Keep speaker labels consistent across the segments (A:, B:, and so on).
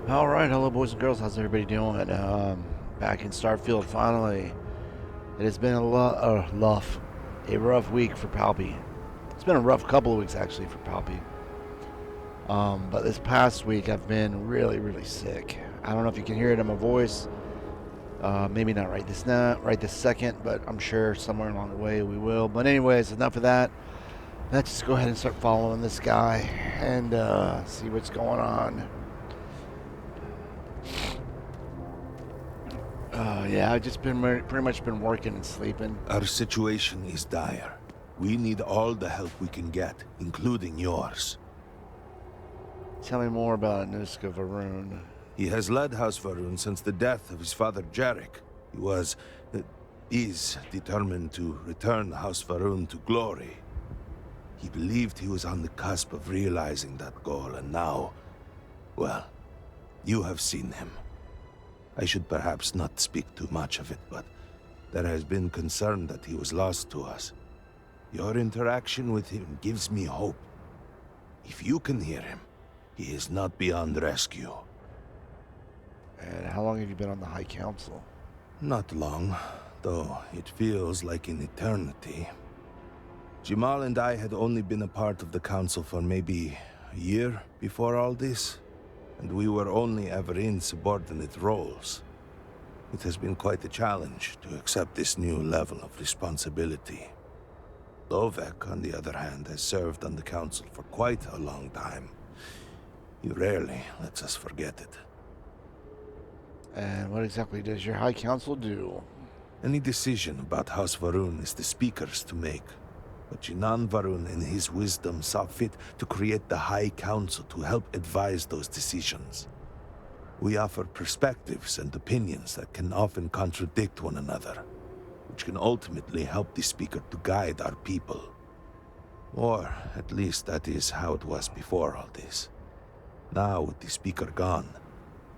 A: All right, hello, boys and girls. How's everybody doing? Back in Starfield finally. It has been a rough week for Palpy. It's been a rough couple of weeks actually for Palpy. But this past week I've been really sick. I don't know if you can hear it in my voice. Maybe not right this second, but I'm sure somewhere along the way we will. But anyways, enough of that. Let's just go ahead and start following this guy and see what's going on. Yeah, I've just been pretty much been working and sleeping.
B: Our situation is dire. We need all the help we can get, including yours.
A: Tell me more about Anuska Varun.
B: He has led House Varun since the death of his father Jarek. Is determined to return House Varun to glory. He believed he was on the cusp of realizing that goal, and now, well, you have seen him. I should perhaps not speak too much of it, but there has been concern that he was lost to us. Your interaction with him gives me hope. If you can hear him, he is not beyond rescue.
A: And how long have you been on the High Council?
B: Not long, though it feels like an eternity. Jamal and I had only been a part of the council for maybe a year before all this, and we were only ever in subordinate roles. It has been quite a challenge to accept this new level of responsibility. Lovek, on the other hand, has served on the council for quite a long time. He rarely lets us forget it.
A: And what exactly does your High Council do?
B: Any decision about House Varun is the Speaker's to make. But Jinan Varun, in his wisdom, saw fit to create the High Council to help advise those decisions. We offer perspectives and opinions that can often contradict one another, which can ultimately help the Speaker to guide our people. Or, at least that is how it was before all this. Now, with the Speaker gone,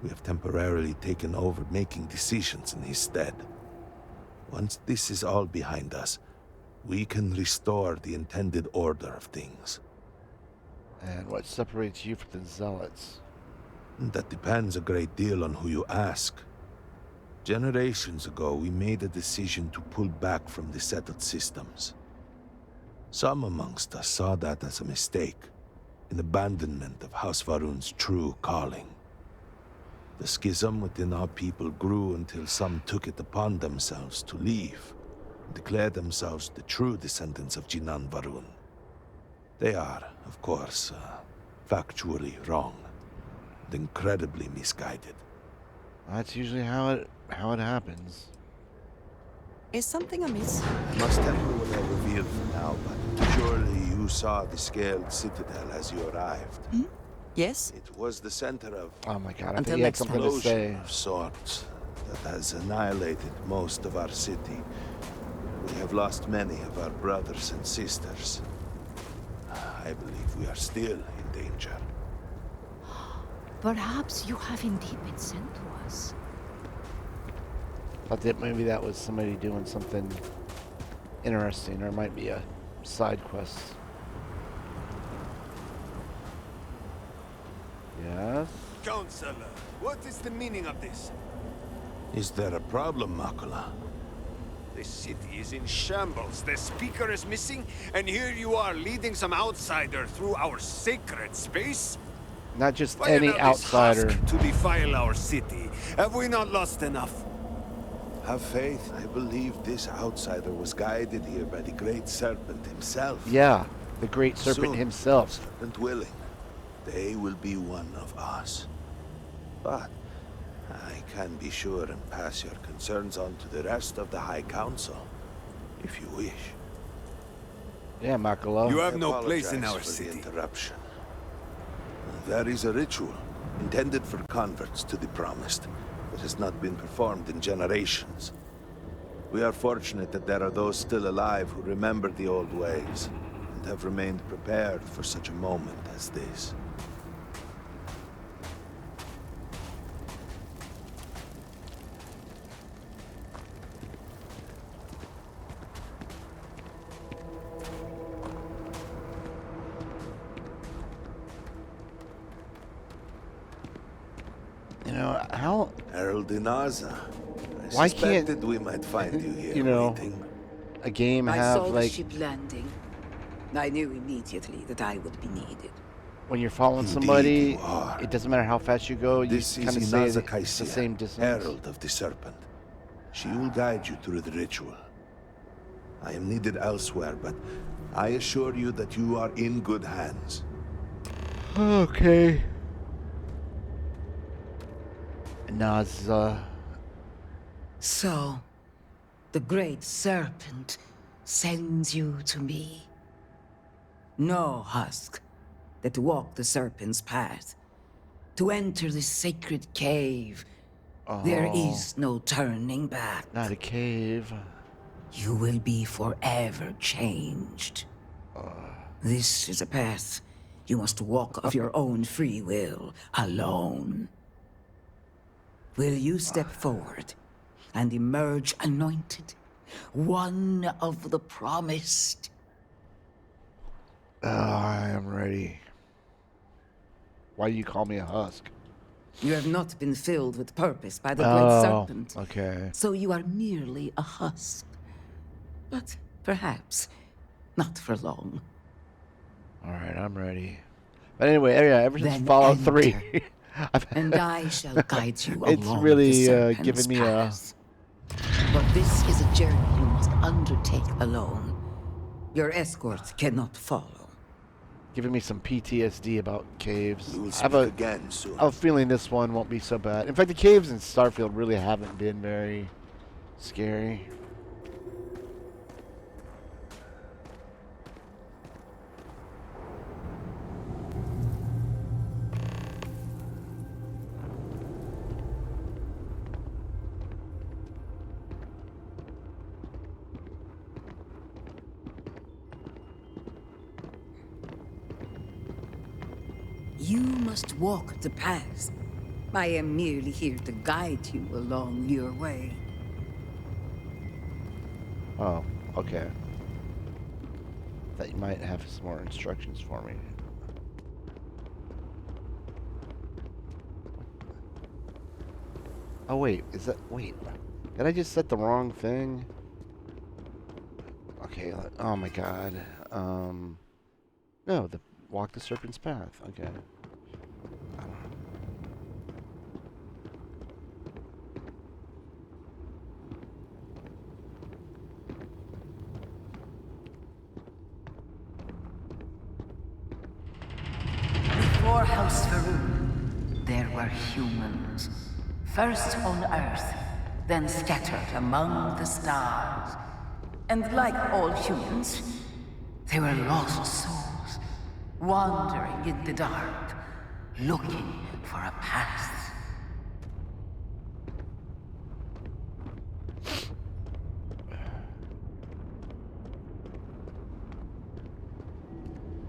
B: we have temporarily taken over making decisions in his stead. Once this is all behind us, we can restore the intended order of things.
A: And what separates you from the Zealots?
B: That depends a great deal on who you ask. Generations ago, we made a decision to pull back from the settled systems. Some amongst us saw that as a mistake, an abandonment of House Varun's true calling. The schism within our people grew until some took it upon themselves to leave, declare themselves the true descendants of Jinan Varun. They are, of course, factually wrong, and incredibly misguided.
A: That's usually how it happens.
C: Is something amiss?
B: I must tell you what I revealed for now, but surely you saw the scaled citadel as you arrived.
C: Hmm? Yes?
B: It was the center of
A: Oh my god, I
C: Until
A: think you had
C: next time.
A: something to say.
B: explosion of sorts that has annihilated most of our city. We have lost many of our brothers and sisters. I believe we are still in danger.
C: Perhaps you have indeed been sent to us.
A: Thought that maybe that was somebody doing something interesting, or it might be a side quest. Yes?
D: Counselor, what is the meaning of this?
B: Is there a problem, Makula?
D: The city is in shambles, the speaker is missing, and here you are leading some outsider through our sacred space?
A: Not just
D: Why
A: any
D: allow this
A: outsider.
D: husk to defile our city? Have we not lost enough?
B: Have faith. I believe this outsider was guided here by the Great Serpent himself.
A: Yeah, the Great Serpent
B: Soon,
A: himself.
B: Serpent willing, they will be one of us. But I can be sure and pass your concerns on to the rest of the High Council, if you wish.
A: Yeah, Makalo.
D: You have
B: I
D: no place in
B: apologize
D: our
B: for the
D: city.
B: interruption. There is a ritual intended for converts to the Promised that has not been performed in generations. We are fortunate that there are those still alive who remember the old ways and have remained prepared for such a moment as this.
A: Now, how?
B: Harold Inaza. I
A: Why can't
B: suspected we might find you here
A: you know
B: waiting.
A: a game
E: I
A: have
E: saw the
A: like
E: ship landing. I knew immediately that I would be needed.
A: when you're following
B: Indeed
A: somebody,
B: you are.
A: it doesn't matter how fast you go.
B: This
A: You
B: is
A: kind of stay
B: Inaza
A: the
B: Kaisia,
A: same distance.
B: Herald of the Serpent. She will guide you through the ritual. I am needed elsewhere, but I assure you that you are in good hands.
A: Okay. Naza.
E: So, the great serpent sends you to me. No husk that to walk the serpent's path, to enter the sacred cave. There is no turning back.
A: Not a cave.
E: You will be forever changed. This is a path you must walk of your own free will, alone. Will you step forward and emerge anointed, one of the promised?
A: I am ready. Why do you call me a husk?
E: You have not been filled with purpose by the great serpent.
A: Okay.
E: So you are merely a husk. But perhaps not for long.
A: All right, I'm ready. But anyway, yeah, ever since
E: Then
A: Fallout
E: enter,
A: 3,
E: and I shall guide you
A: it's
E: along
A: really
E: the serpent's
A: given me
E: path. But this is a journey you must undertake alone. Your escort cannot follow.
A: giving me some PTSD about caves.
B: We will
A: I
B: speak
A: have
B: again soon.
A: a feeling this one won't be so bad. In fact, the caves in Starfield really haven't been very scary.
E: You must walk the path. I am merely here to guide you along your way.
A: Oh, okay. Thought you might have some more instructions for me. Oh wait, wait, did I just set the wrong thing? Okay, oh my god. No, walk the serpent's path. Okay.
E: Before House Farouk, there were humans. First on Earth, then scattered among the stars. And like all humans, they were lost souls, wandering in the dark, looking for a path.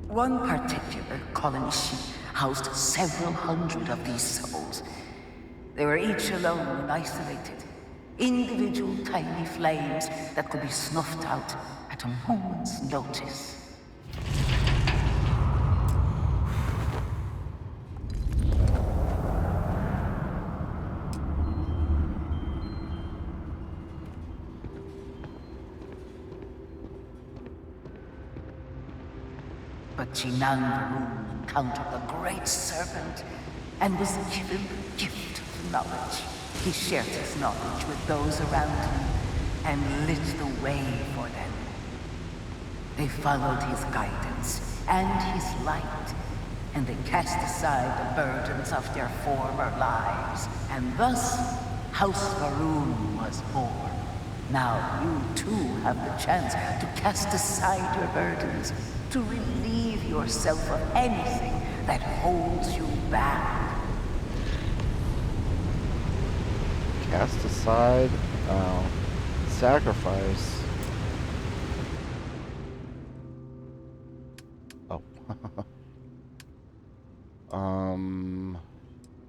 E: One particular colony ship housed several hundred of these souls. They were each alone and isolated, individual tiny flames that could be snuffed out at a moment's notice. But Jinan Varun encountered the great serpent and was given the gift of knowledge. He shared his knowledge with those around him and lit the way for them. They followed his guidance and his light, and they cast aside the burdens of their former lives. And thus, House Varun was born. Now you too have the chance to cast aside your burdens, to relieve yourself of anything that holds you back.
A: Cast aside, sacrifice. Oh.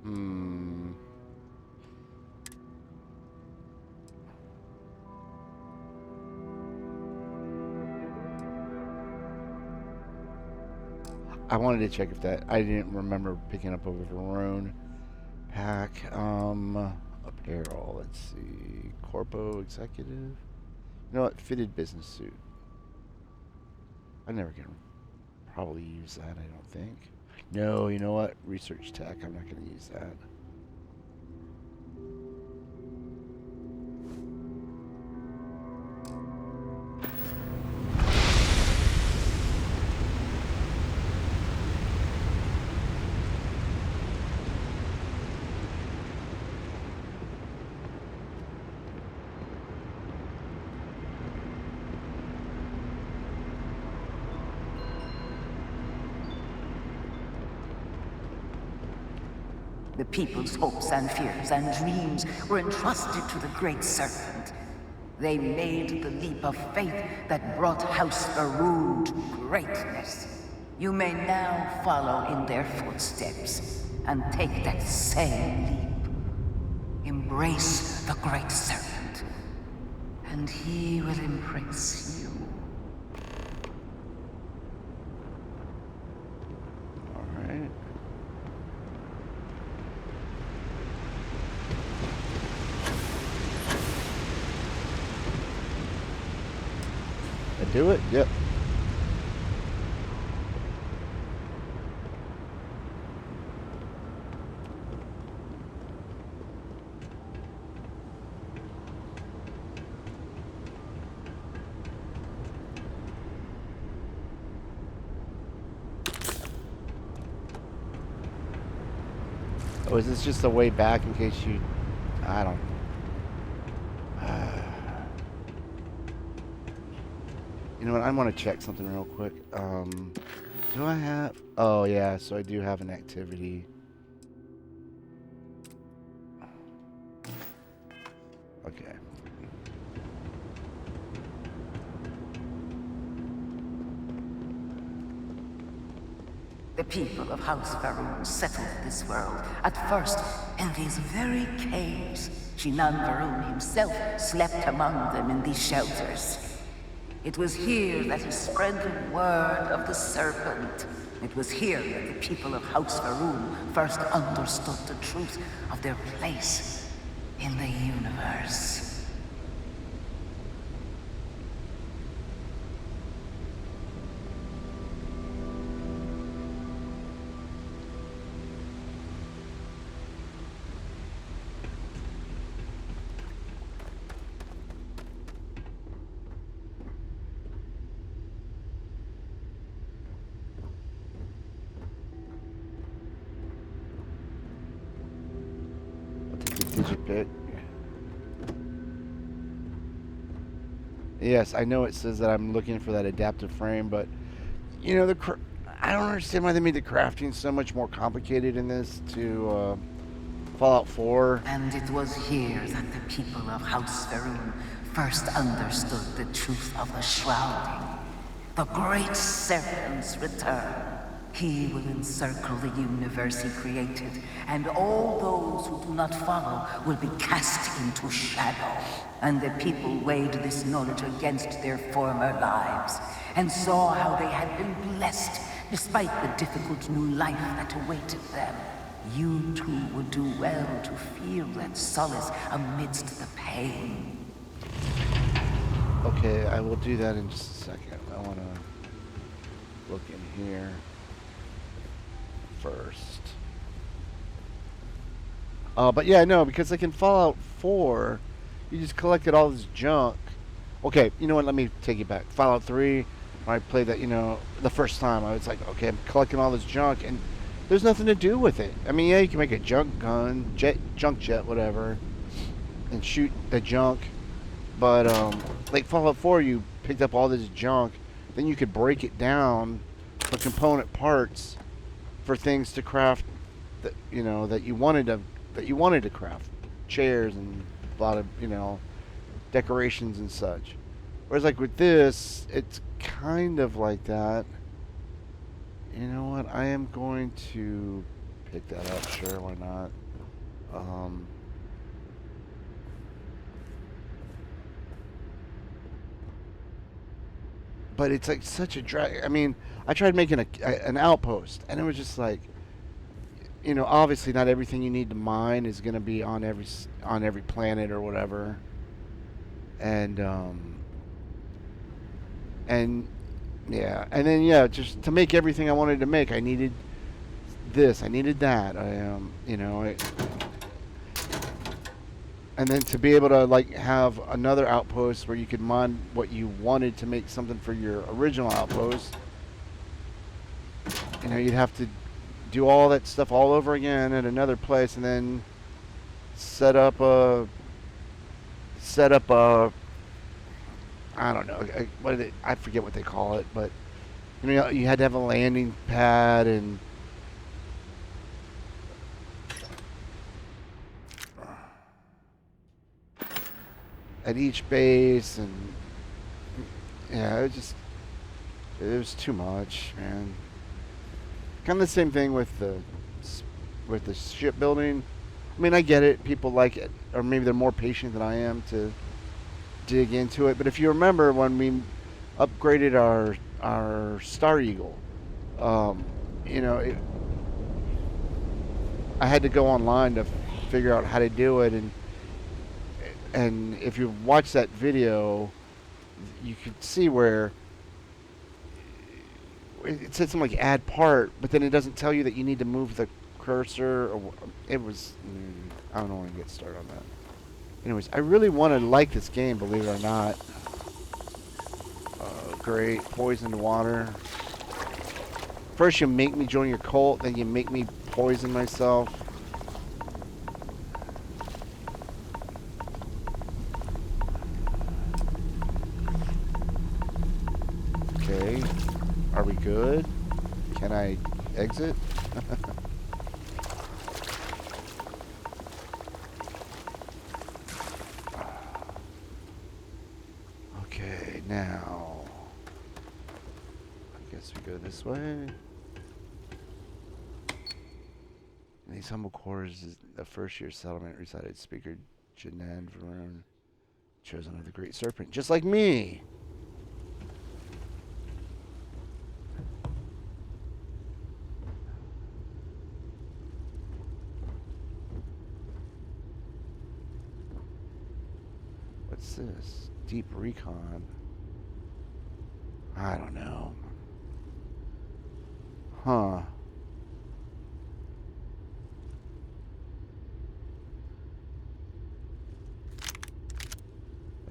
A: Hmm. I wanted to check if I didn't remember picking up over Varun. Hack. Apparel. Let's see. Corpo executive. You know what? Fitted business suit. I never can probably use that, I don't think. No, you know what? Research tech. I'm not going to use that.
E: The people's hopes and fears and dreams were entrusted to the Great Serpent. They made the leap of faith that brought House Faroon to greatness. You may now follow in their footsteps and take that same leap. Embrace the Great Serpent, and he will embrace you.
A: All right. Do it? Yep. Oh, is this just a way back in case you... I don't... You know what? I want to check something real quick. Do I have... Oh, yeah. So I do have an activity. Okay.
E: The people of House Faroon settled this world, at first in these very caves. Shinan Faroon himself slept among them in these shelters. It was here that he spread the word of the serpent. It was here that the people of House Faroon first understood the truth of their place in the universe.
A: Digibit. Yes, I know it says that I'm looking for that adaptive frame, but you know I don't understand why they made the crafting so much more complicated in this to Fallout 4.
E: And it was here that the people of House Faroon first understood the truth of the shrouding. The Great Serpent's return. He will encircle the universe he created, and all those who do not follow will be cast into shadow. And the people weighed this knowledge against their former lives, and saw how they had been blessed despite the difficult new life that awaited them. You too would do well to feel that solace amidst the pain.
A: Okay, I will do that in just a second. I want to look in here first. But yeah, no, because like in Fallout 4, you just collected all this junk. Okay, you know what? Let me take you back. Fallout 3, when I played that, you know, the first time, I was like, okay, I'm collecting all this junk, and there's nothing to do with it. I mean, yeah, you can make a junk gun, junk jet, whatever, and shoot the junk. But like Fallout 4, you picked up all this junk, then you could break it down for component parts for things to craft that you know that you wanted to craft, chairs and a lot of decorations and such. Whereas like with this, it's kind of like that. You know what? I am going to pick that up. Sure, why not? But it's like such a drag. I mean, I tried making an outpost, and it was just like, you know, obviously not everything you need to mine is going to be on every planet or whatever. And and yeah, and then yeah, just to make everything I wanted to make, I needed this, I needed that. You know, and then to be able to like have another outpost where you could mine what you wanted to make something for your original outpost. You know, you'd have to do all that stuff all over again at another place, and then set up a I don't know, I forget what they call it, but you know, you had to have a landing pad and at each base, and yeah, it was too much, man. Kind of the same thing with the shipbuilding. I mean, I get it. People like it, or maybe they're more patient than I am to dig into it. But if you remember when we upgraded our Star Eagle, um, you know, I had to go online to figure out how to do it, and if you watch that video, you could see where it said something like add part, but then it doesn't tell you that you need to move the cursor. Or it was I don't want to get started on that. Anyways, I really want to like this game, believe it or not. Great, poisoned water. First you make me join your cult, then you make me poison myself. Okay, are we good? Can I exit? Okay, now I guess we go this way. In these humble quarters is the first year settlement resided speaker Janan Varun, chosen of the Great Serpent, just like me. What's this? Deep recon. I don't know. Huh.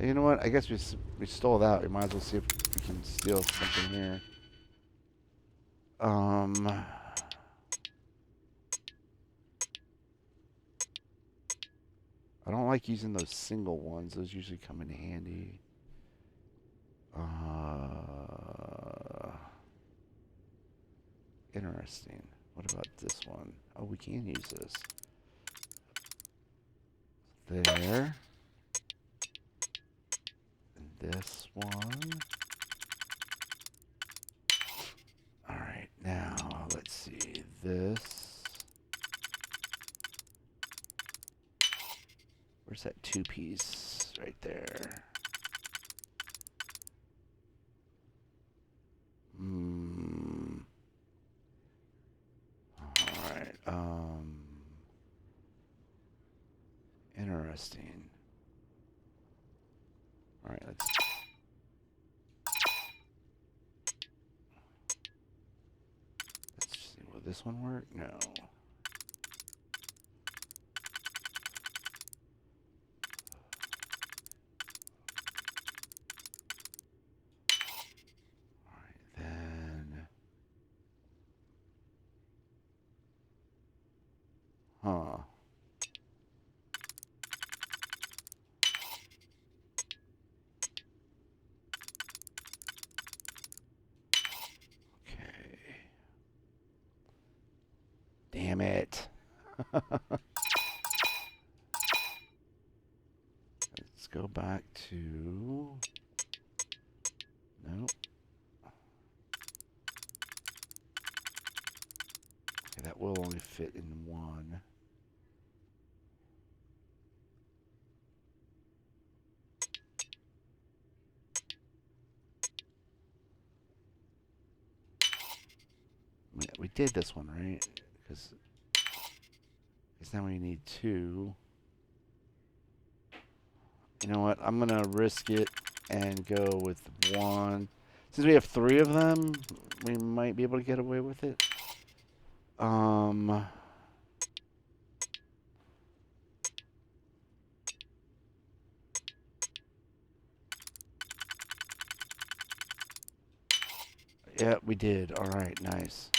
A: You know what? I guess we stole that. We might as well see if we can steal something here. I don't like using those single ones. Those usually come in handy. Interesting. What about this one? Oh, we can use this. There. And this one. Alright, now, let's see. This. Where's that two-piece? Right there. Alright, interesting. Alright, let's... Let's see, will this one work? No. Alright, then... Huh. Okay. Damn it. Let's go back to... Nope. Okay, that will only fit in one. We did this one, right? Because Because now we need 2. You know what? I'm gonna risk it and go with 1. Since we have 3 of them, we might be able to get away with it. Yeah, we did. All right, nice.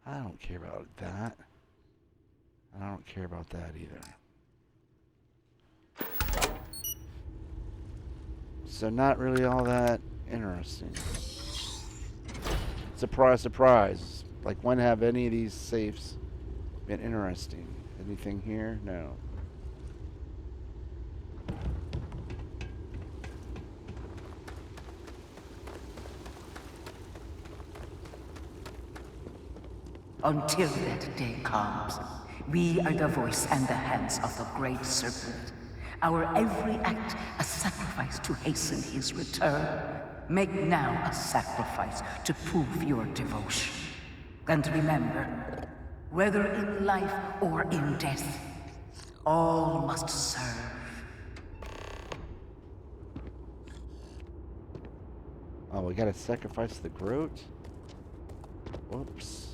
A: I don't care about that. I don't care about that either. So not really all that interesting. Surprise, surprise. Like, when have any of these safes been interesting? Anything here? No.
E: Until that day comes, we are the voice and the hands of the Great Serpent. Our every act a sacrifice to hasten his return. Make now a sacrifice to prove your devotion. And remember, whether in life or in death, all must serve.
A: Oh, we gotta sacrifice the Groat? Whoops.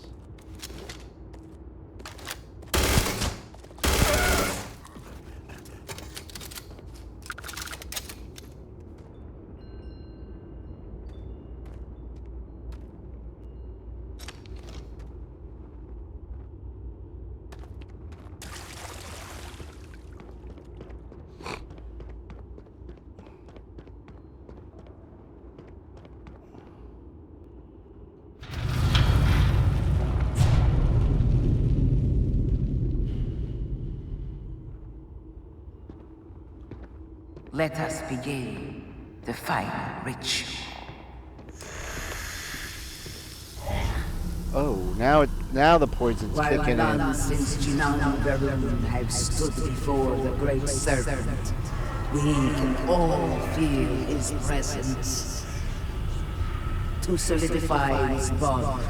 E: Let us begin the final ritual.
A: Oh, now the poison's
E: While
A: kicking
E: none
A: in.
E: since Jinan Varun have stood before the Great Serpent, we can all feel his presence. To solidify his bond,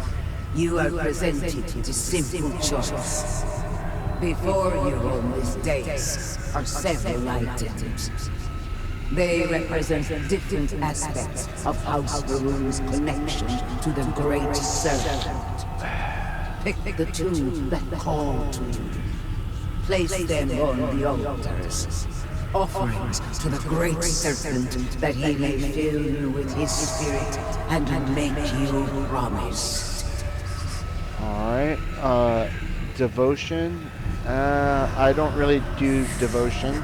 E: you are presented with a simple choice. Before you on this dais are several items. They represent different aspects of House Varun's connection to the Great Serpent. Pick the 2 that call to you. Place them on the altars. Offerings to the Great Serpent that he may fill you with his spirit and make you promise.
A: Alright, devotion. I don't really do devotion.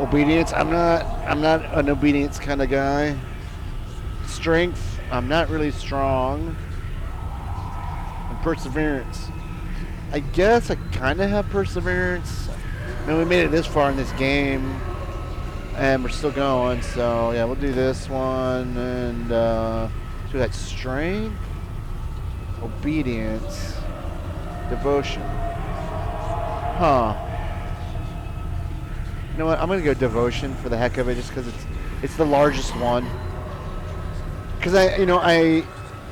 A: Obedience, I'm not an obedience kind of guy. Strength, I'm not really strong. And perseverance, I guess I kind of have perseverance. I mean, we made it this far in this game, and we're still going. So yeah, we'll do this one and do that. Strength, obedience, devotion. Huh. You know what? I'm gonna go devotion for the heck of it, just because it's the largest one. Because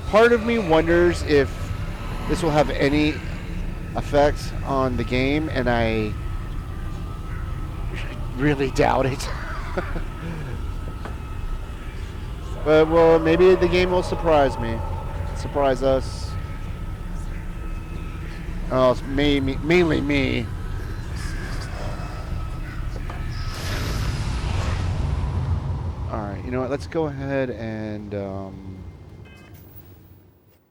A: part of me wonders if this will have any effect on the game, and I really doubt it. But well, maybe the game will surprise me, surprise us. Oh, it's mainly me. Alright, you know what, let's go ahead and, what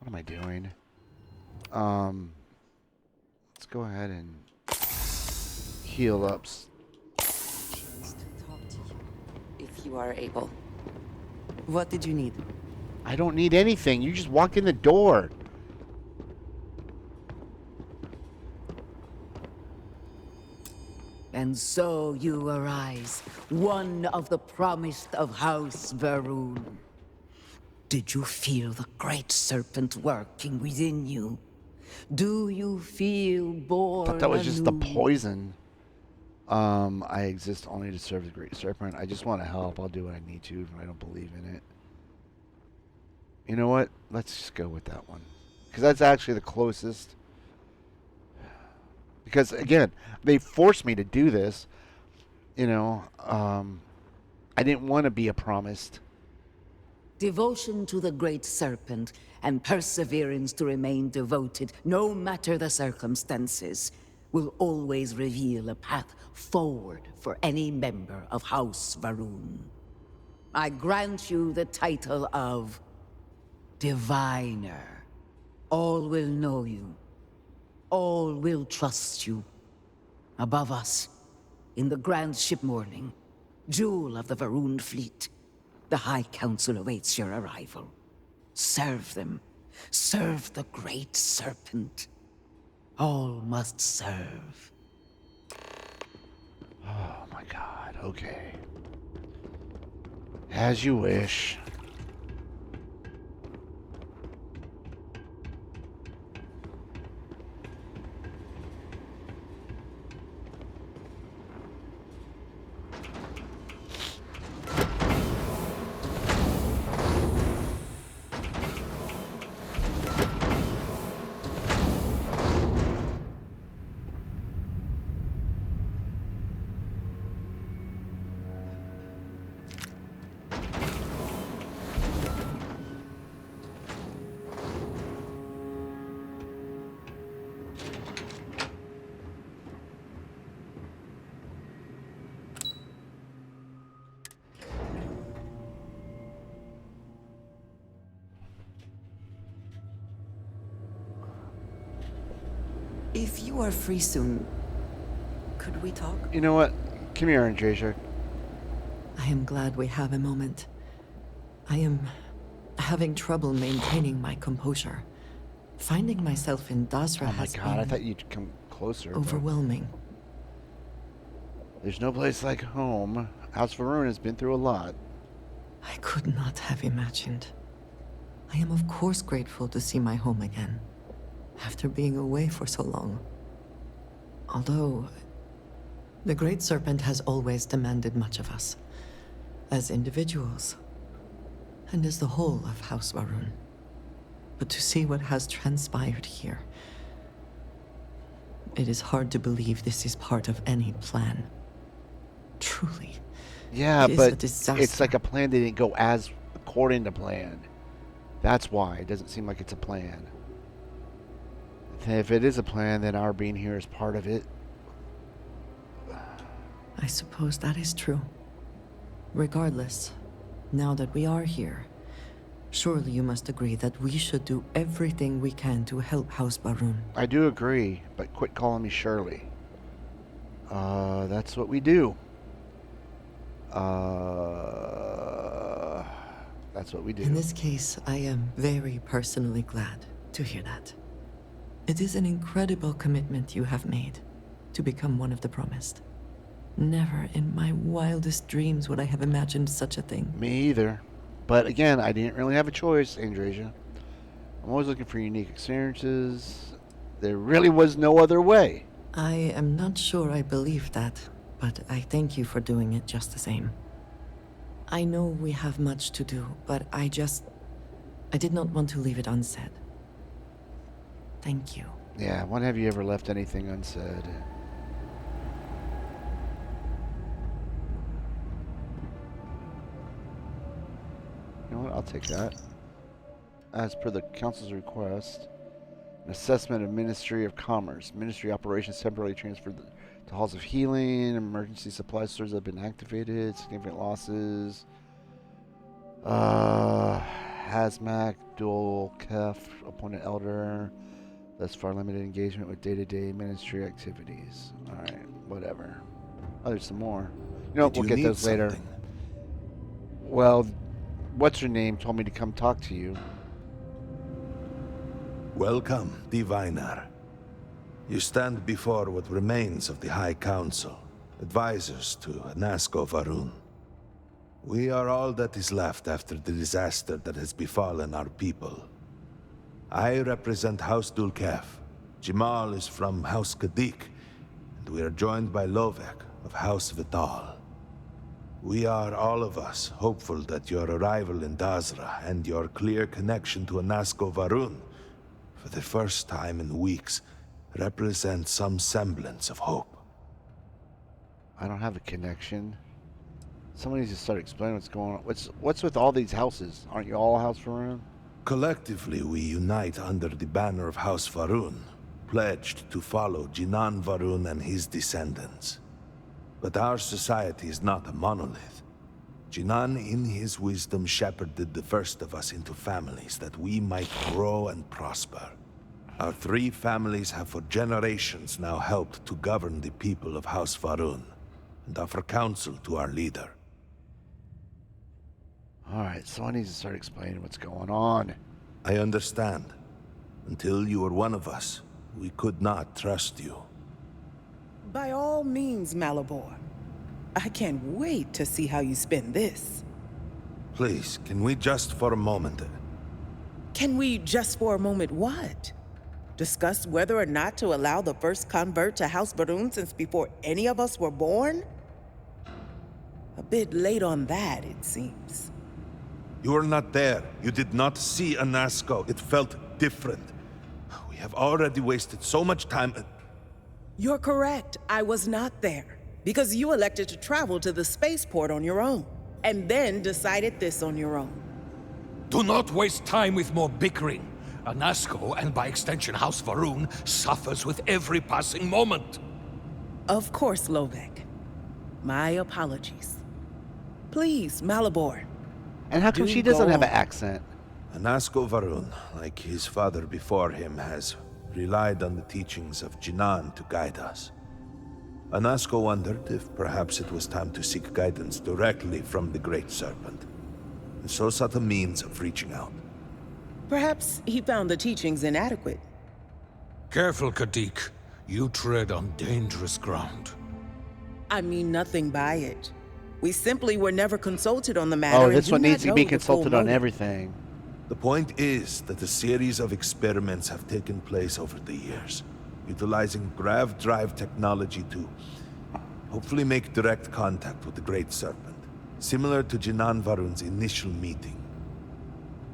A: am I doing? Let's go ahead and heal up.
C: Chance to talk to you, if you are able. What did you need?
A: I don't need anything, you just walk in the door.
E: And so you arise, one of the promised of House Varun. Did you feel the Great Serpent working within you? Do you feel born
A: I thought that was just the
E: anew?
A: poison. I exist only to serve the Great Serpent. I just want to help. I'll do what I need to if I don't believe in it. You know what? Let's just go with that one. because that's actually the closest. Because again, they forced me to do this. You know, I didn't want to be a promised.
E: Devotion to the Great Serpent and perseverance to remain devoted, no matter the circumstances, will always reveal a path forward for any member of House Varun. I grant you the title of Diviner. All will know you. All will trust you. Above us, in the Grand Ship Morning, jewel of the Varun fleet, the High Council awaits your arrival. Serve them. Serve the Great Serpent. All must serve.
A: Oh my God. Okay. As you wish.
C: If you are free soon, could we talk?
A: You know what? Come here, Andreja.
F: I am glad we have a moment. I am having trouble maintaining my composure. Finding myself in Dasra
A: Oh my
F: has
A: God, I
F: been
A: thought you'd come closer. but
F: overwhelming.
A: There's no place like home. House Varun has been through a lot.
F: I could not have imagined. I am of course grateful to see my home again, after being away for so long. Although, the Great Serpent has always demanded much of us, as individuals, and as the whole of House Varun. But to see what has transpired here, it is hard to believe this is part of any plan. Truly.
A: Yeah,
F: It is
A: but
F: a disaster.
A: it's like a plan that didn't go as according to plan. That's why it doesn't seem like it's a plan. If it is a plan, then our being here is part of it.
F: I suppose that is true. Regardless, now that we are here, surely you must agree that we should do everything we can to help House Varun.
A: I do agree, but quit calling me Shirley. That's what we do. That's what we do.
F: In this case, I am very personally glad to hear that. It is an incredible commitment you have made to become one of the promised. Never in my wildest dreams would I have imagined such a thing.
A: Me either. But again, I didn't really have a choice, Andreja. I'm always looking for unique experiences. There really was no other way.
F: I am not sure I believe that, but I thank you for doing it just the same. I know we have much to do, but I did not want to leave it unsaid. Thank you.
A: Yeah, when have you ever left anything unsaid? You know what? I'll take that. As per the Council's request, an assessment of Ministry of Commerce. Ministry operations temporarily transferred to halls of healing. Emergency supply stores have been activated. Significant losses. Hazmat, dual Kef, appointed elder. Thus far, limited engagement with day-to-day ministry activities. Alright, whatever. Oh, there's some more. You know what? We'll get those later. Well, what's her name told me to come talk to you.
B: Welcome, Diviner. You stand before what remains of the High Council, advisors to Nazco Varun. We are all that is left after the disaster that has befallen our people. I represent House Dulkef. Jamal is from House Kadik, and we are joined by Lovek of House Vital. We are, all of us, hopeful that your arrival in Dazra and your clear connection to Nazco Varun for the first time in weeks, represent some semblance of hope.
A: I don't have a connection. Somebody needs to start explaining what's going on. What's with all these houses? Aren't you all House Varun?
B: Collectively, we unite under the banner of House Varun, pledged to follow Jinan Varun and his descendants. But our society is not a monolith. Jinan, in his wisdom, shepherded the first of us into families that we might grow and prosper. Our 3 families have for generations now helped to govern the people of House Varun, and offer counsel to our leader.
A: Alright, someone needs to start explaining what's going on.
B: I understand. Until you were one of us, we could not trust you.
G: By all means, Malabor. I can't wait to see how you spin this.
B: Please, can we just for a moment...
G: Can we just for a moment what? Discuss whether or not to allow the first convert to House Varun since before any of us were born? A bit late on that, it seems.
B: You were not there. You did not see Anasco. It felt different. We have already wasted so much time...
G: You're correct. I was not there. Because you elected to travel to the spaceport on your own. And then decided this on your own.
H: Do not waste time with more bickering. Anasco, and by extension House Varun, suffers with every passing moment.
G: Of course, Lovek. My apologies. Please, Malabor.
A: And how come she doesn't have an accent?
B: Anasco Varun, like his father before him, has relied on the teachings of Jinan to guide us. Anasco wondered if perhaps it was time to seek guidance directly from the Great Serpent, and so sought a means of reaching out.
G: Perhaps he found the teachings inadequate.
H: Careful, Kadik. You tread on dangerous ground.
G: I mean nothing by it. We simply were never consulted on the matter.
A: Oh, this
G: and
A: one
G: do not
A: needs to
G: know
A: be
G: the full
A: consulted on
G: motive.
A: everything.
B: The point is that a series of experiments have taken place over the years, utilizing grav drive technology to hopefully make direct contact with the Great Serpent, similar to Jinan Varun's initial meeting.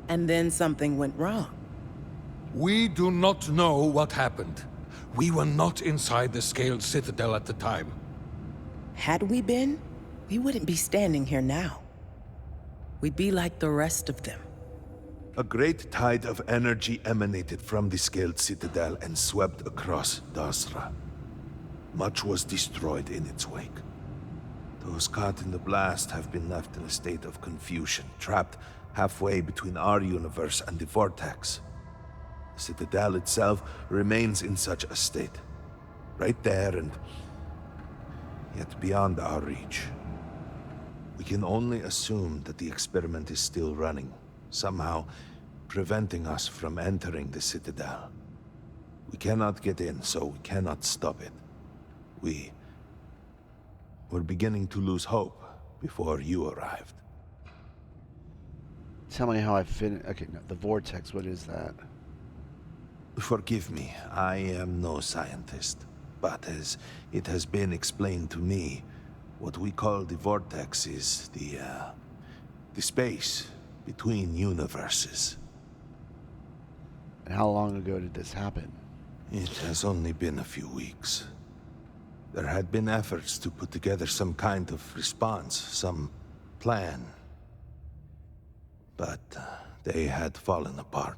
G: And then something went wrong.
H: We do not know what happened. We were not inside the Scaled Citadel at the time.
G: Had we been, we wouldn't be standing here now. We'd be like the rest of them.
B: A great tide of energy emanated from the Scaled Citadel and swept across Dasra. Much was destroyed in its wake. Those caught in the blast have been left in a state of confusion, trapped halfway between our universe and the Vortex. The Citadel itself remains in such a state. Right there and yet beyond our reach. We can only assume that the experiment is still running, somehow preventing us from entering the Citadel. We cannot get in, so we cannot stop it. We're beginning to lose hope before you arrived.
A: Tell me how I fit. Okay, no, the vortex. What is that?
B: Forgive me, I am no scientist, but as it has been explained to me, what we call the vortex is the space between universes.
A: And how long ago did this happen?
B: It has only been a few weeks. There had been efforts to put together some kind of response, some plan. But they had fallen apart.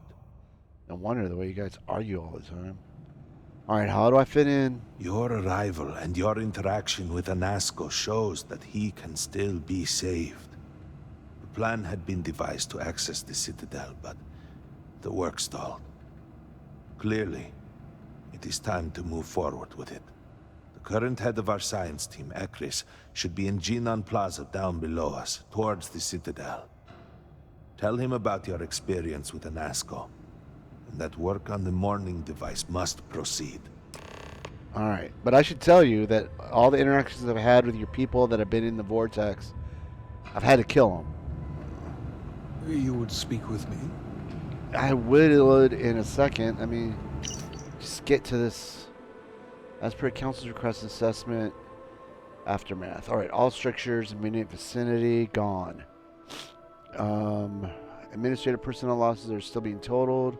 A: No wonder the way you guys argue all the time. Alright, how do I fit in?
B: Your arrival and your interaction with Anasco shows that he can still be saved. The plan had been devised to access the Citadel, but the work stalled. Clearly, it is time to move forward with it. The current head of our science team, Ekris, should be in Jinan Plaza down below us, towards the Citadel. Tell him about your experience with Anasco, and that work on the morning device must proceed.
A: Alright, but I should tell you that all the interactions I've had with your people that have been in the vortex, I've had to kill them.
H: You would speak with me?
A: I would in a second. I mean, just get to this. As per Council's request assessment, aftermath. Alright, all structures, immediate vicinity, gone. Administrative personnel losses are still being totaled.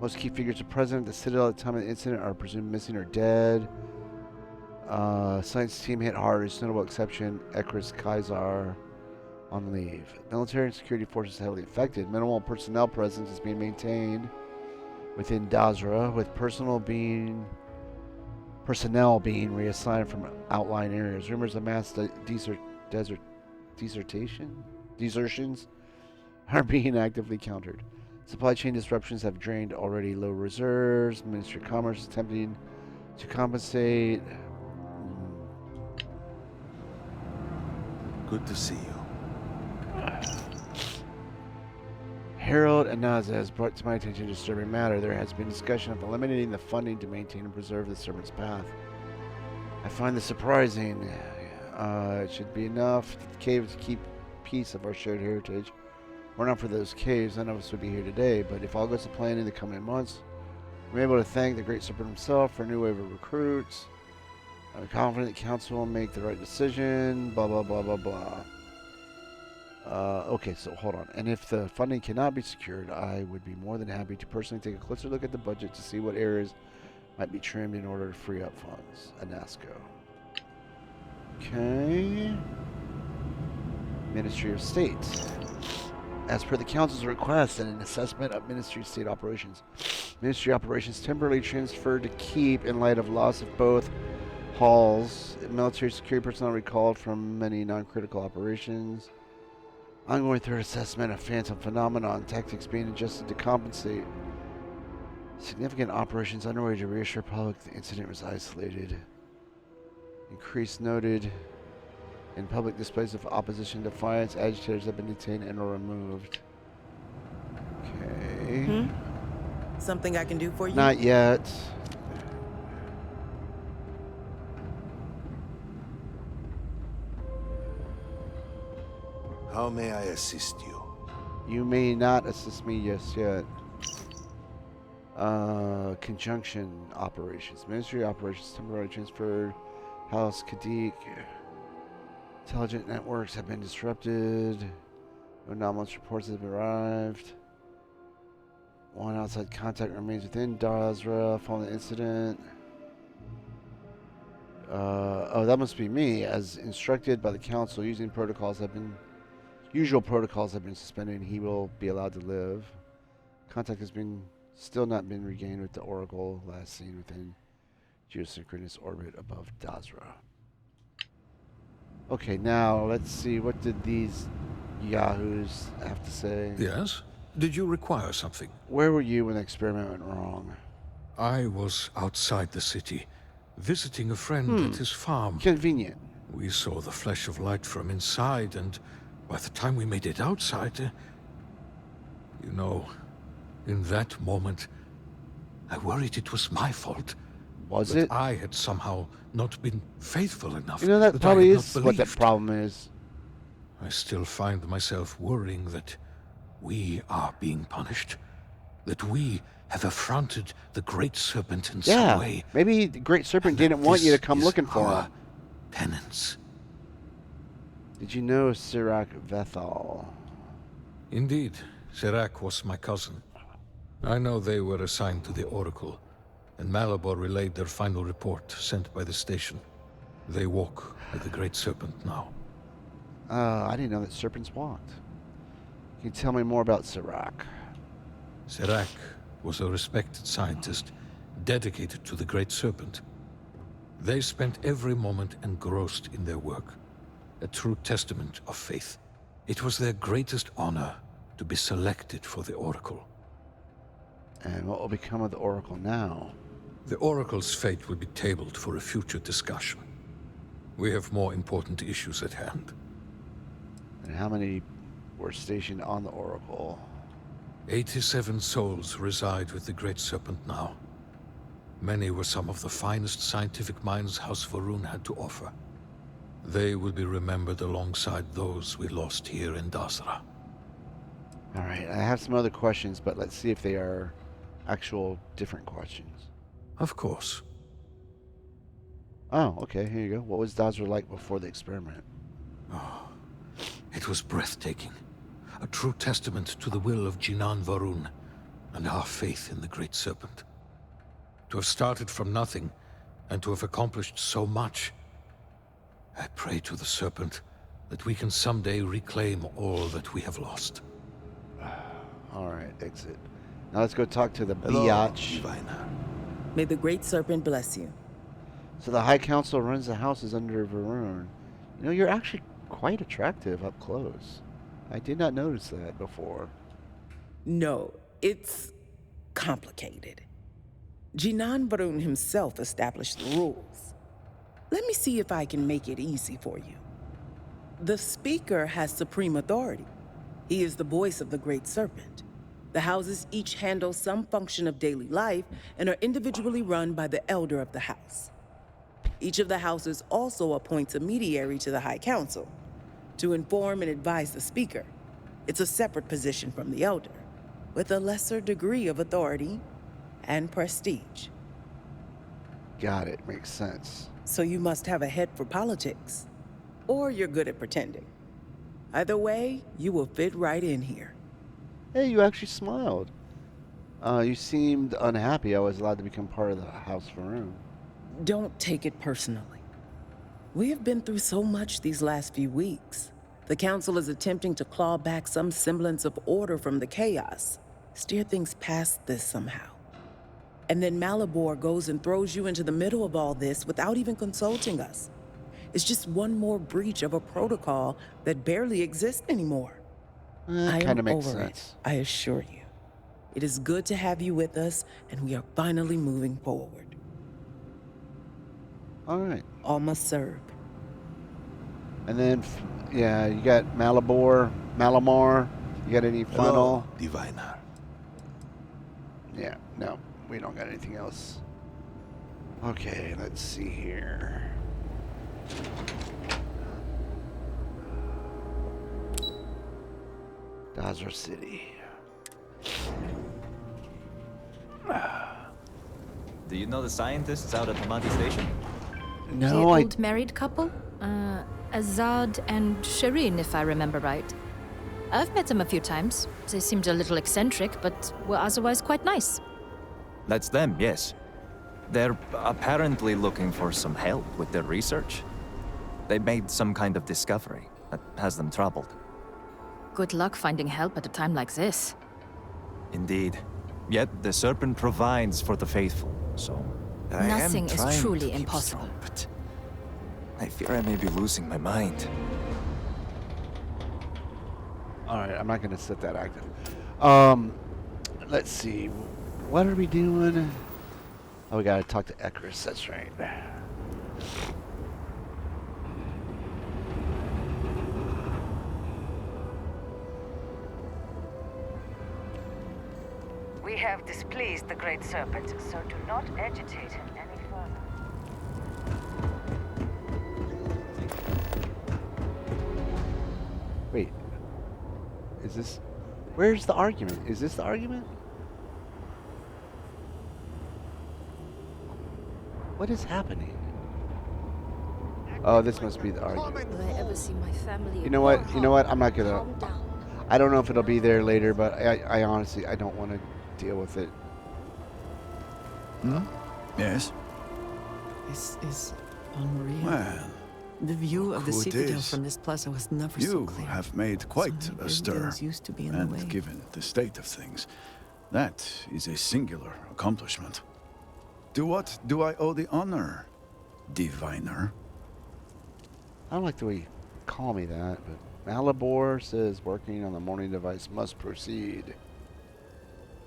A: Most key figures are present at the Citadel at the time of the incident are presumed missing or dead. Science team hit hard, with notable exception, Ekris Kaisar on leave. Military and security forces heavily affected. Minimal personnel presence is being maintained within Dazra, with personnel being reassigned from outlying areas. Rumors of mass desertions are being actively countered. Supply chain disruptions have drained already low reserves. Ministry of Commerce is attempting to compensate.
B: Good to see you.
A: Harold Anaza has brought to my attention a disturbing matter. There has been discussion of eliminating the funding to maintain and preserve the Serpent's Path. I find this surprising. It should be enough to the cave to keep peace of our shared heritage. Were not for those caves, none of us would be here today, but if all goes to plan in the coming months, I'm able to thank the Great Serpent himself for a new wave of recruits. I'm confident the council will make the right decision, blah, blah, blah, blah, blah. Okay, so hold on. And if the funding cannot be secured, I would be more than happy to personally take a closer look at the budget to see what areas might be trimmed in order to free up funds. Anasco. Okay. Ministry of State. As per the Council's request and an assessment of Ministry of State operations, Ministry operations temporarily transferred to keep in light of loss of both halls. Military security personnel recalled from many non-critical operations. Ongoing third assessment of phantom phenomenon, tactics being adjusted to compensate. Significant operations underway to reassure public the incident was isolated. Increase noted in public displays of opposition defiance. Agitators have been detained and or removed. Okay.
G: Something I can do for you?
A: Not yet.
B: How may I assist you?
A: You may not assist me just yet. Conjunction operations. Ministry operations temporarily transferred. House Kadik. Intelligent networks have been disrupted. No anomalous reports have arrived. One outside contact remains within Dazra following the incident. Oh, that must be me. As instructed by the council, usual protocols have been suspended and he will be allowed to live. Contact has still not been regained with the Oracle, last seen within geosynchronous orbit above Dazra. Okay, now let's see, what did these yahoos have to say?
H: Yes? Did you require something?
A: Where were you when the experiment went wrong?
H: I was outside the city, visiting a friend at his farm.
A: Convenient.
H: We saw the flash of light from inside, and by the time we made it outside, you know, in that moment, I worried it was my fault.
A: Was
H: that
A: it?
H: I had somehow not been faithful enough.
A: You know, that probably is what that
H: believed.
A: problem is.
H: I still find myself worrying that we are being punished. That we have affronted the Great Serpent in some way.
A: Maybe the Great Serpent didn't want you to come looking for him.
H: Penance.
A: Did you know Sirach Vethal?
H: Indeed, Serac was my cousin. I know they were assigned to the Oracle, and Malabor relayed their final report sent by the station. They walk with the Great Serpent now.
A: I didn't know that serpents walked. Can you tell me more about Sirach?
H: Serac was a respected scientist, dedicated to the Great Serpent. They spent every moment engrossed in their work, a true testament of faith. It was their greatest honor to be selected for the Oracle.
A: And what will become of the Oracle now?
H: The Oracle's fate will be tabled for a future discussion. We have more important issues at hand.
A: And how many were stationed on the Oracle?
H: 87 souls reside with the Great Serpent now. Many were some of the finest scientific minds House Varun had to offer. They will be remembered alongside those we lost here in Dazra.
A: All right, I have some other questions, but let's see if they are actual different questions.
H: Of course.
A: Oh, okay, here you go. What was Dazra like before the experiment?
H: It was breathtaking. A true testament to the will of Jinan Varun. and our faith in the Great Serpent. To have started from nothing, and to have accomplished so much. I pray to the Serpent that we can someday reclaim all that we have lost.
A: Alright, exit. Now let's go talk to the
B: Hello,
A: biatch.
B: Diviner.
G: May the Great Serpent bless you.
A: So the High Council runs the houses under Varun. You know, you're actually quite attractive up close. I did not notice that before.
G: No, it's complicated. Jinan Varun himself established the rules. Let me see if I can make it easy for you. The Speaker has supreme authority. He is the voice of the Great Serpent. The houses each handle some function of daily life and are individually run by the Elder of the House. Each of the houses also appoints a mediary to the High Council to inform and advise the Speaker. It's a separate position from the Elder, with a lesser degree of authority and prestige.
A: Got it. Makes sense.
G: So you must have a head for politics, or you're good at pretending. Either way, you will fit right in here.
A: Hey, you actually smiled. You seemed unhappy I was allowed to become part of the House Varun.
G: Don't take it personally. We have been through so much these last few weeks. The Council is attempting to claw back some semblance of order from the chaos, steer things past this somehow. And then Malabor goes and throws you into the middle of all this without even consulting us. It's just one more breach of a protocol that barely exists anymore. I
A: Kind of
G: am
A: makes
G: over
A: sense.
G: it, I assure you. It is good to have you with us, and we are finally moving forward.
A: Alright.
G: All must serve.
A: And then, yeah, you got Malamar. You got any final?
B: Hello, Diviner.
A: Yeah, no, we don't got anything else. Okay, let's see here. Dazra City.
I: Do you know the scientists out at Hamadi Station?
A: No,
J: The
A: I
J: old married couple? Azad and Shireen, if I remember right. I've met them a few times. They seemed a little eccentric, but were otherwise quite nice.
I: That's them, yes. They're apparently looking for some help with their research. They made some kind of discovery that has them troubled.
J: Good luck finding help at a time like this.
I: Indeed. Yet the Serpent provides for the faithful, so... I am
J: Nothing is
I: trying
J: truly
I: to keep
J: impossible.
I: strong, but I fear I may be losing my mind.
A: Alright, I'm not gonna set that active. Let's see. What are we doing? Oh, we gotta talk to Ekris, that's right.
E: We have displeased the Great Serpent, so do not agitate him any further.
A: Wait. Is this... Where's the argument? Is this the argument? What is happening? Oh, this must be the argument.
J: Will I ever see my family?
A: You know what? You know what? I'm not gonna... I don't know if it'll be there later, but I honestly, I don't want to deal with it.
K: Hmm? Yes?
F: This is unreal.
K: Well,
F: The view of the
K: who it
F: citadel
K: is.
F: from this plaza was never so
K: you
F: clear.
K: have made quite
F: So many
K: a stir.
F: buildings used to be in the way.
K: And given the state of things, that is a singular accomplishment. To what do I owe the honor, Diviner?
A: I don't like the way you call me that, but Malabor says working on the morning device must proceed.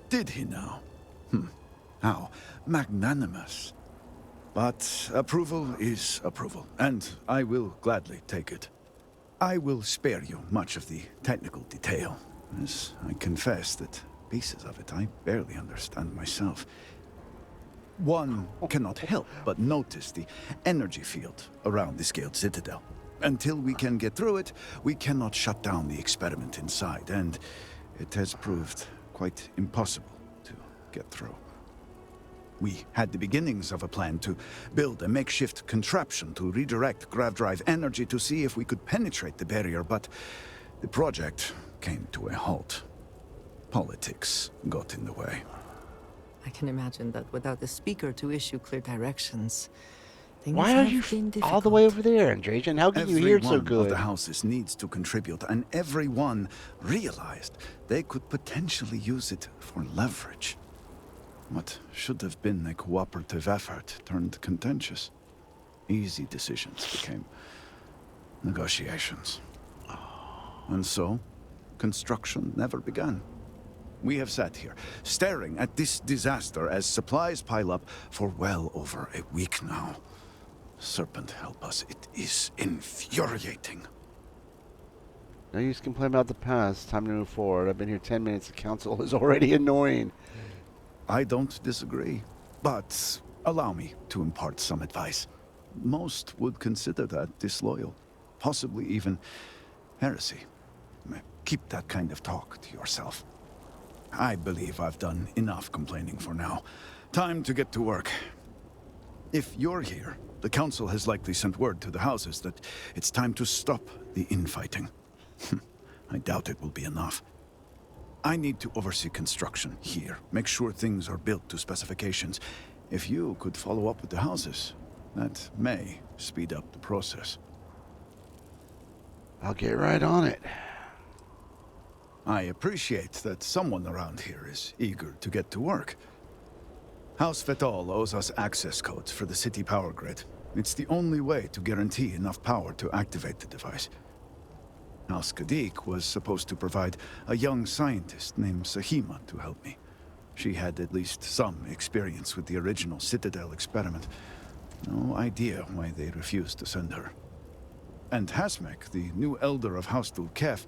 K: Did he now? How magnanimous. But approval is approval, and I will gladly take it. I will spare you much of the technical detail, as I confess that pieces of it I barely understand myself. One cannot help but notice the energy field around the scaled citadel. Until we can get through it, we cannot shut down the experiment inside, and it has proved quite impossible to get through. We had the beginnings of a plan to build a makeshift contraption to redirect grav drive energy to see if we could penetrate the barrier, but the project came to a halt. Politics got in the way.
F: I can imagine that without the speaker to issue clear directions, things
A: Why are
F: have
A: you
F: been difficult.
A: all the way over there, Andrasian? How can you
K: Every
A: hear it so
K: one of
A: good?
K: the houses needs to contribute, and everyone realized they could potentially use it for leverage. What should have been a cooperative effort turned contentious. Easy decisions became negotiations. And so, construction never began. We have sat here, staring at this disaster as supplies pile up for well over a week now. Serpent help us, it is infuriating.
A: No use complaining about the past. Time to move forward. I've been here 10 minutes. The council is already annoying.
K: I don't disagree, but allow me to impart some advice. Most would consider that disloyal, possibly even heresy. Keep that kind of talk to yourself. I believe I've done enough complaining for now. Time to get to work. If you're here, the council has likely sent word to the houses that it's time to stop the infighting. I doubt it will be enough. I need to oversee construction here, make sure things are built to specifications. If you could follow up with the houses, that may speed up the process.
A: I'll get right on it.
K: I appreciate that someone around here is eager to get to work. House Fetal owes us access codes for the city power grid. It's the only way to guarantee enough power to activate the device. House Kadik was supposed to provide a young scientist named Sahima to help me. She had at least some experience with the original Citadel experiment. No idea why they refused to send her. And Hasmek, the new elder of House Dulkef,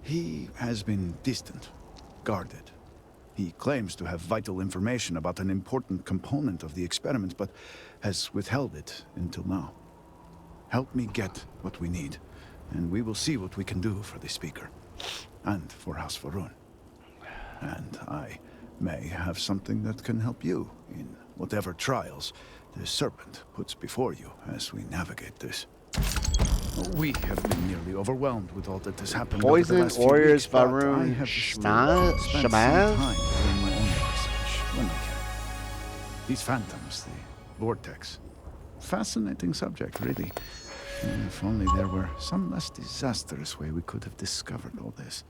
K: he has been distant, guarded. He claims to have vital information about an important component of the experiment, but has withheld it until now. Help me get what we need, and we will see what we can do for the Speaker, and for House Varun. And I may have something that can help you in whatever trials the Serpent puts before you as we navigate this. We have been nearly overwhelmed with all that has happened over the
A: Poison,
K: last few
A: Warriors,
K: weeks, but I
A: Varun,
K: have still
A: Shmaz?
K: spent some time doing my own research when I can. These phantoms, the vortex. Fascinating subject, really. And if only there were some less disastrous way we could have discovered all this.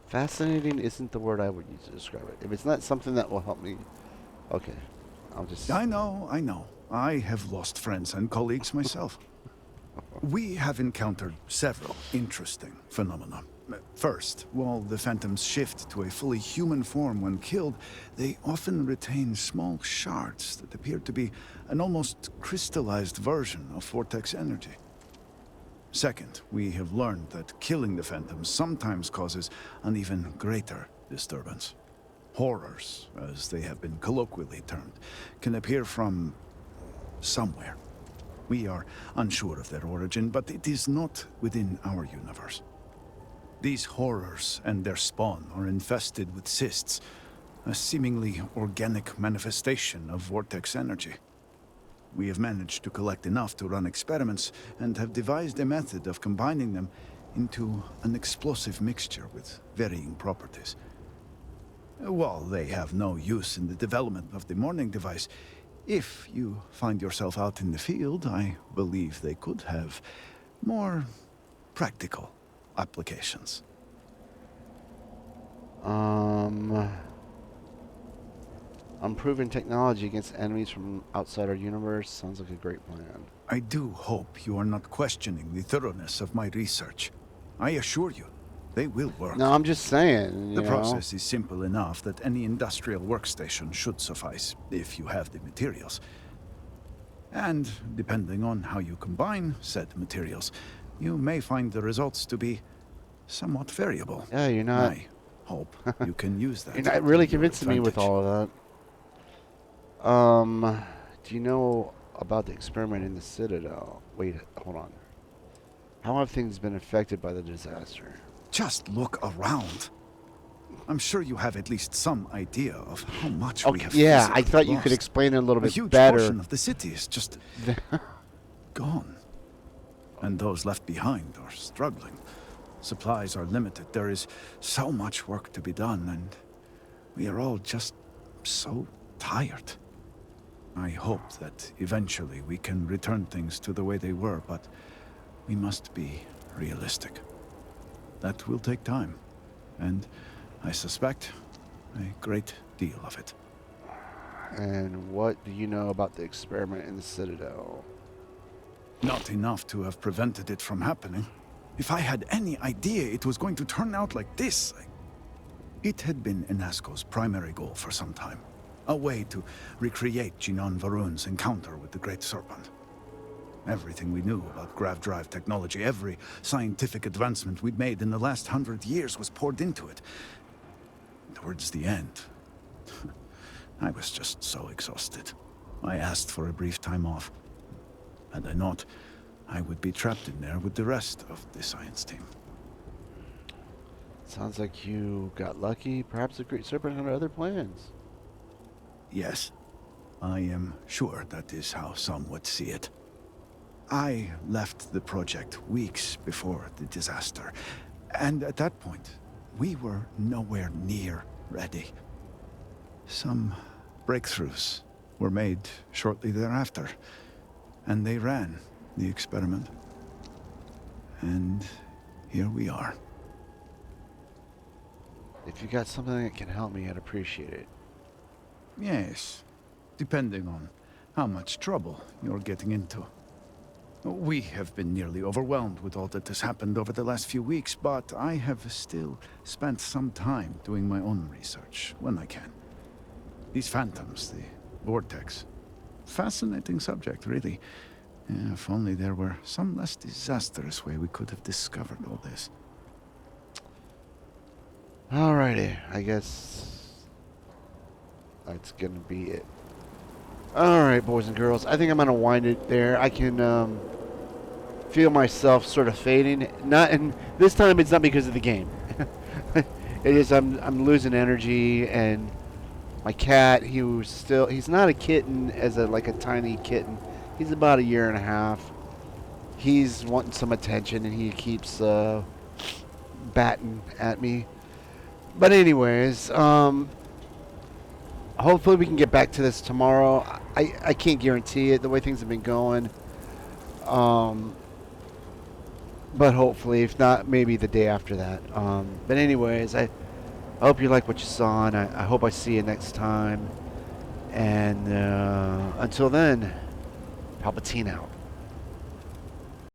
A: Fascinating isn't the word I would use to describe it. If it's not something that will help me, okay, I'll just...
K: I know. I have lost friends and colleagues myself. We have encountered several interesting phenomena. First, while the phantoms shift to a fully human form when killed, they often retain small shards that appear to be an almost crystallized version of vortex energy. Second, we have learned that killing the phantoms sometimes causes an even greater disturbance. Horrors, as they have been colloquially termed, can appear from somewhere. We are unsure of their origin, but it is not within our universe. These horrors and their spawn are infested with cysts, a seemingly organic manifestation of vortex energy. We have managed to collect enough to run experiments and have devised a method of combining them into an explosive mixture with varying properties. While they have no use in the development of the morning device, if you find yourself out in the field, I believe they could have more practical applications.
A: Improving technology against enemies from outside our universe sounds like a great plan.
K: I do hope you are not questioning the thoroughness of my research. I assure you, they will work.
A: No, I'm just saying,
K: The process is simple enough that any industrial workstation should suffice, if you have the materials. And depending on how you combine said materials, you may find the results to be somewhat variable.
A: Yeah, you're not...
K: I hope you can use that.
A: You're not really
K: to your
A: convincing me with
K: advantage.
A: all of that. Do you know about the experiment in the Citadel? Wait, hold on. How have things been affected by the disaster?
K: Just look around. I'm sure you have at least some idea of how much we have
A: yeah, I
K: physically
A: thought you could
K: lost.
A: explain it a little bit
K: huge
A: better.
K: portion of the city is just gone. And those left behind are struggling. Supplies are limited. There is so much work to be done, and we are all just so tired. I hope that eventually we can return things to the way they were, but we must be realistic. That will take time, and I suspect a great deal of it.
A: And what do you know about the experiment in the Citadel?
K: Not enough to have prevented it from happening. If I had any idea it was going to turn out like this, It had been Inasco's primary goal for some time. A way to recreate Jinan Varun's encounter with the Great Serpent. Everything we knew about grav drive technology, every scientific advancement we'd made in the last 100 years was poured into it. Towards the end, I was just so exhausted. I asked for a brief time off. Had I not, I would be trapped in there with the rest of the science team.
A: Sounds like you got lucky. Perhaps the Great Serpent had other plans.
K: Yes, I am sure that is how some would see it. I left the project weeks before the disaster, and at that point, we were nowhere near ready. Some breakthroughs were made shortly thereafter, and they ran the experiment. And here we are.
A: If you got something that can help me, I'd appreciate it.
K: Yes, depending on how much trouble you're getting into. We have been nearly overwhelmed with all that has happened over the last few weeks, but I have still spent some time doing my own research when I can. These phantoms, the vortex. Fascinating subject, really. If only there were some less disastrous way we could have discovered all this.
A: Alrighty, I guess that's gonna be it. Alright, boys and girls, I think I'm gonna wind it there. I can feel myself sort of fading. And this time it's not because of the game. It is I'm losing energy, and my cat, he's not a kitten like a tiny kitten. He's about 1.5 years. He's wanting some attention, and he keeps batting at me. But anyways, hopefully we can get back to this tomorrow. I can't guarantee it the way things have been going. But hopefully, if not, maybe the day after that. But anyways, I hope you like what you saw, and I hope I see you next time. And until then, PalpyTeen out.